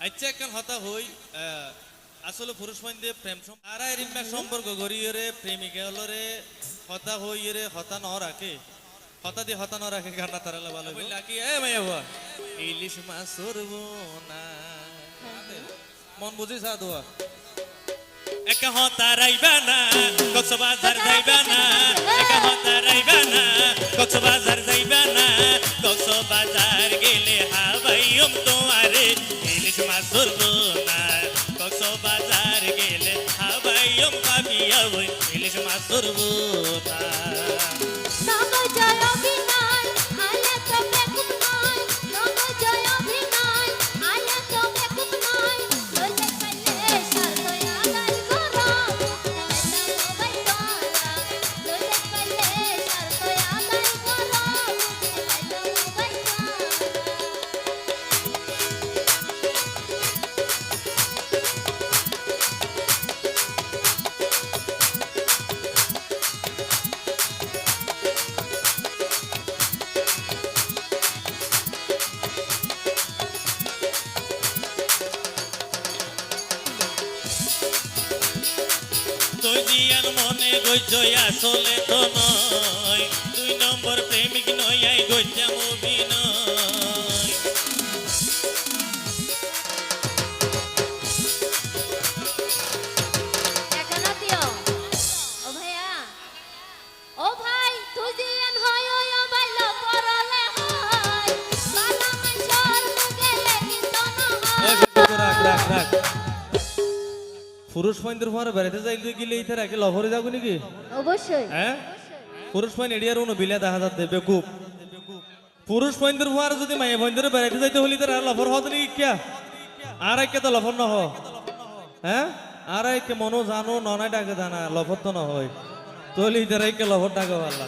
আচ্ছা একখান হতা হই আসলে পুরুষ মধ্যে প্রেম আর এরিম্বা সম্পর্ক গড়িয়ে প্রেমিকা হলরে হতা হইয়ে হতা ন রাখে হতা দিয়ে হতা ন রাখে গানটা তারালে ভালো লাগি এ মাইয়া বাবা ইলিশ মাছ ধরব না মন বুঝি সা দোয়া একা হতা রাইবা না কক্সবাজার যাইবা না একা হতা রাইবা না কক্সবাজার যাইবা না কক্সবাজার গেলে হাবাইম তোমারে ইলিশ মাছ ধরব না কক্সবাজার গেলে হাবাইম পাবিয়া ওই ইলিশ মাছ ধরব না মনে গইছই আসলে তো নয় 2 নম্বর প্রেমিক নয় আই গইছাম অভিনয় একানাতিও ও ভাইয়া ও ভাই তুই জিয়ান হয় ও বাইল করলে হয় বালা মাইছর গেলে কিন্তু না রাখ পুরুষ পয়েন্টের পরে বেড়াতে যাইলে গেলে ইতে রাখে লভরে যাবো নাকি অবশ্যই হ্যাঁ পুরুষ পয়েন্ট এরিয়ার কোনো বিলে দেখা যাচ্ছে বেকুব পুরুষ পয়েন্টের পরে যদি মাইয়া পয়েন্টের বেড়াতে যাইতে হলি তার লভর হতে নাকি কিয়া আর একে তো লভর না হ হ্যাঁ আর একে মনো জানো ননাই ডাকে জানা লভর তো না হয় তোলি ইতে রাইকে লভর ডাকে ভাল্লা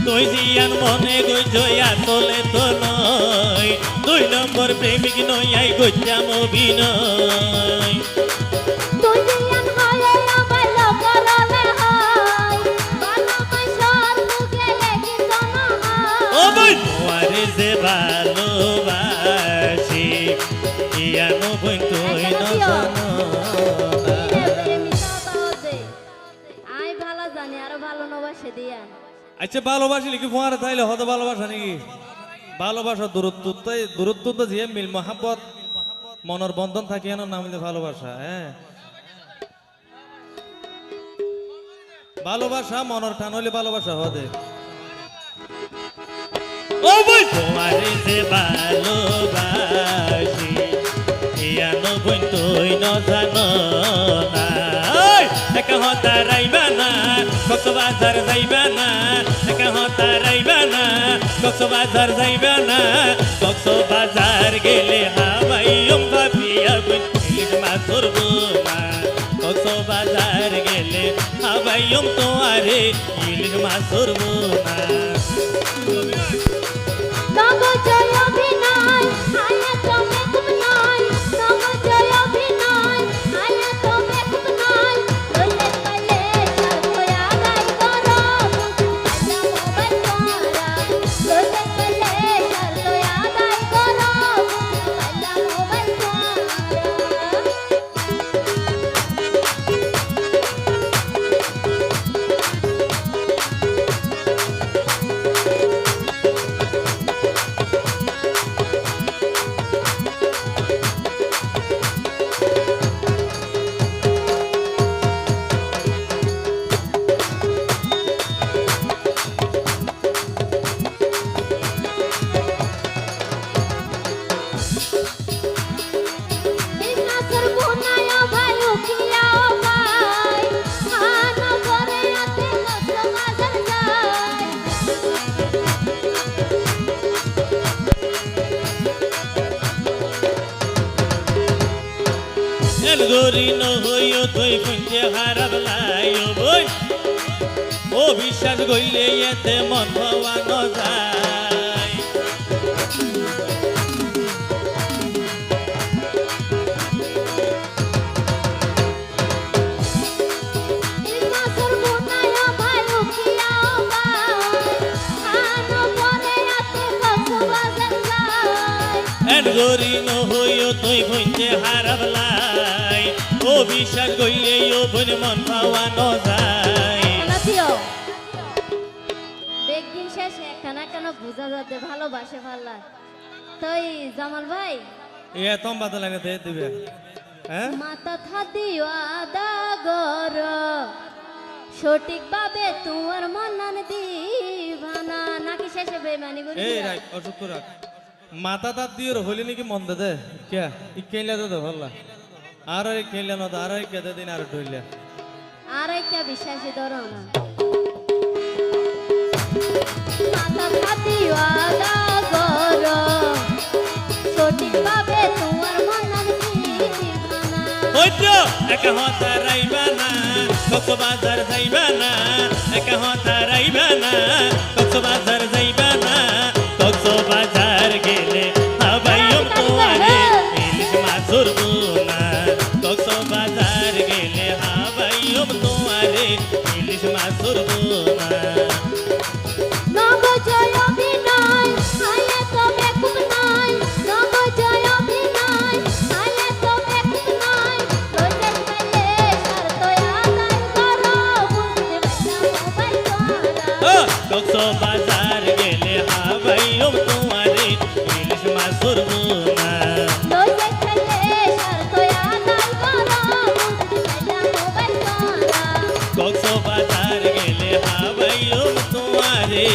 তুই জিয়ান মনে গইছই আসলে তো নয় 2 নম্বর প্রেমিক নয় আই গইছাম অভিনয় তুই জিয়ান হয় ও বাইল করলে হয় বালা মাইছর গেলে কিন্তু না ও বই তোমারে যে ভালোবাসি ইয়ানো বই তুই না জানো আই ভালো জানি আর ভালো নবাসে দিয়া আচ্ছা ভালোবাসি লিখি ফোয়ারে তাইলে হয়তো ভালোবাসা নাকি ভালোবাসা দূরত্ব তো যে মিল মহাব্বত মনের বন্ধন থাকে না নামলে ভালোবাসা হ্যাঁ ভালোবাসা মনের টান হলে ভালোবাসা হবে ও বই তোমারে যে ভালোবাসি ইয়ানো বই তুই না জানো না একা হতা রাইবা না কক্সবাজার যাইবা না একা হতা রাইবা না কক্সবাজার যাইবা না কক্সবাজার গেলে হাবাইম ভাবিয়া ইলিশ মাছ ধরব না কক্সবাজার গেলে হাবাইম তোমারে ইলিশ মাছ ধরব না তগো জয় অভিনয় আয়া তুমি খুব নয় তগো জয় অভিনয় আয়া তুমি খুব নয় লইলে পাইলে সারকয়া গাই করো আল্লাহ মোবাইল তোরা লইলে পাইলে সারকয়া গাই করো আল্লাহ মোবাইল তোরা গরি নহইও তুই পুঁজে হারাব লাইও বই ও বিশ্বাস গইলে এতে মন ভবানো যায় ভালো জরি নহইও তুই ভইতে হারাবলাই ও বিশ্বাস কইলে ও বন মন পাওয়ানো যায় নাচিও বেগদিন শেষে কেন কেন বুঝা যাতে ভালোবাসে ভাল্লা তুই জামাল ভাই এ এতম বাদ লাগে দে দিবে হ্যাঁ মাথা থাদি আদা গর সঠিকভাবে তোমার মনন দিবানা নাকি শেষে বেমানি বলি এই রাখ অসুখ রাখ মাথা তাত দিয়ে হইলি নাকি মন দে কে ই কেলে দে ভাল্লা আর এই কেলে না আর এই কেদে দিন আর ঢইলে আর একটা বিশ্বাসী ধরো না মাথা থাদি আদা গর সঠিকভাবে তোমার মনন দিবানা ওইতো একা হতা রাইবা না কক্সবাজার যাইবা না একা হতা রাইবা না কক্সবাজার যাইবা না কক্সবাজার গেলে হাবাইম তোমারে ইলিশ মাছুর বুনা কক্সবাজার গেলে হাবাইম তোমারে ইলিশ মাছুর বুনা নবজয় অভিনয় আয়া তবে খুব নয় নবজয় অভিনয় আয়া তবে খুব নয় রোজের মেলে শর্ত আদায় করো বুঝতে পারলাম মোবাইল কক্সবাজার গেলে হাবাইম তোমারে ইলিশ মাছুর বুনা রোজের মেলে শর্ত আদায় করো বুঝতে পারলাম মোবাইল কক্সবাজার গেলে হাবাইম তোমারে